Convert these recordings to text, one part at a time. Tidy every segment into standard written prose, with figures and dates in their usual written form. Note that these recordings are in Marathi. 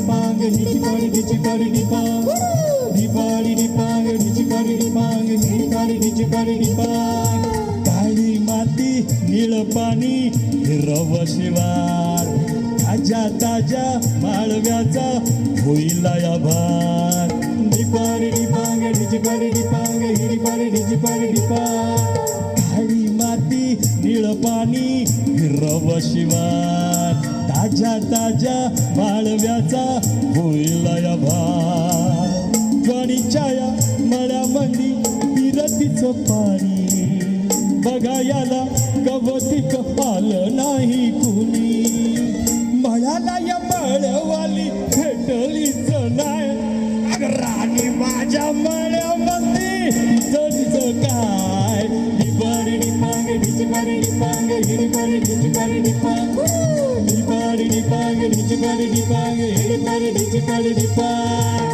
डिपांग हिडिपाडी डिचिपाडी डिपांग डिपाडी डिपांग डिचिपाडी डिपांग हिडिपाडी डिचिपाडी डिपांग काळी माती निळ पाणी हिरव शिवार ताज्या ताज्या माळव्याचा होईल आभार डिपाडी डिपांग डिचिपाडी डिपांग हिडिपाडी डिचिपाडी डिपांग काळी माती निळ पाणी हिरव शिवार ताज्या ताज्या माळव्याचा होईल आभार ज्वारीच्या या मळ्यामध्ये विरतीचं पाणी बघायला कवतिक आलं नाही कुणी मळ्याला या मळवाली भेटलीच नाही अगं राणी माझ्या मळ्यामध्ये तिचं काय डिपाडी डिपांग डिचिपाडी डिपांग हिडिपाडी डिचिपाडी डिपांग डिपाडी डिपांग डिचिपाडी डिपांग हिडिपाडी डिचिपाडी डिपांग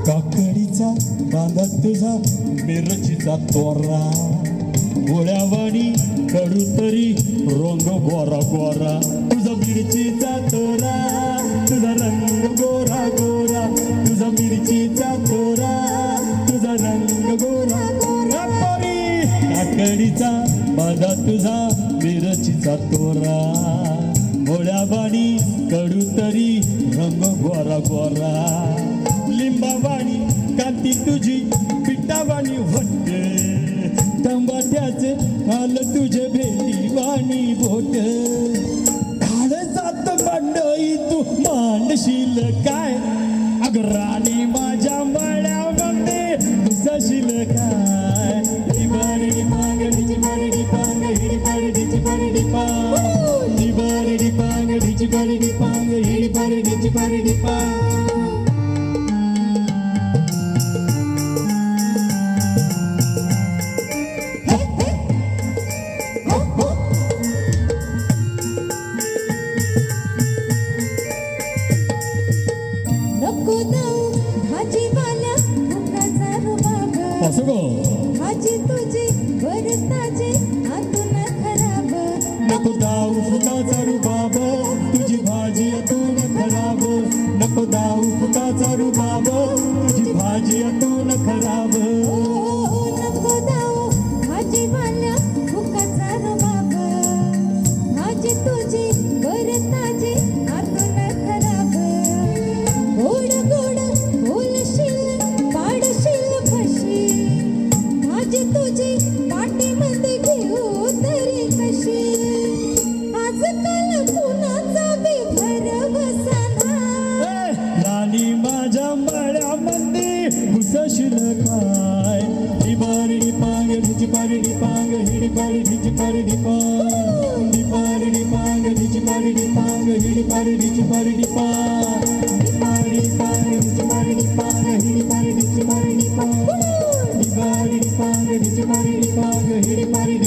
काकडीचा बांधा तुझा मिरचीचा तोरा गोळ्यावाणी कडू तरी रंग गोरा गोरा तुझा मिरचीचा तोरा तुझा रंग गोरा गोरा तुझा मिरचीचा तोरा तुझा रंग गोरा गोरा पोरी काकडीचा बांधा तुझा मिरचीचा तोरा गोळ्यावाणी कडू तरी रंग गोरा गोरा लिंबावाणी कांती तुझी पिठावाणी होते टमाट्याचे हाल तुझे भेंडीवाणी बोट काळ जात मंडई तू मांडशील काय अगं राणी माझ्या मळ्यामध्ये घुसशील काय डिपाडी डिपांग डिचिपाडी डिपांग हिडिपाडी डिचिपाडी डिपांग डिपाडी डिपांग डिचिपाडी डिपांग हिडिपाडी डिचिपाडी डिपांग भाजी तुझी बरताची आतून खराब नको दाऊ फुटाचा रुबाब तुझी भाजी आतून खराब नको दाऊ फुटाचा रुबाब तुझी भाजी आतून खराब नको दाऊ भाजीवाल्या फुकाचा रुबाब भाजी तुझी बरताची आतून खराब गोड गोड बोलशील पाडशील फशी भाजी तुझी पाठीमध्ये घेऊ तरी कशी आजकाल कुणाचा बी भरवसा नाही राणी माझ्या मळ्यामध्ये घुसशील काय डिपाडी डिपांग डिचिपाडी डिपांग हिडिपाडी डिचिपाडी डिपांग डिपाडी डिपांग डिचिपाडी डिपांग हिडिपाडी डिचिपाडी डिपांग डिपाडी डिपांग डिचिपाडी डिपांग हिडिपाडी डिचिपाडी डिपांग डिपाडी डिपांग डिचिपाडी डिपांग हिडिपाडी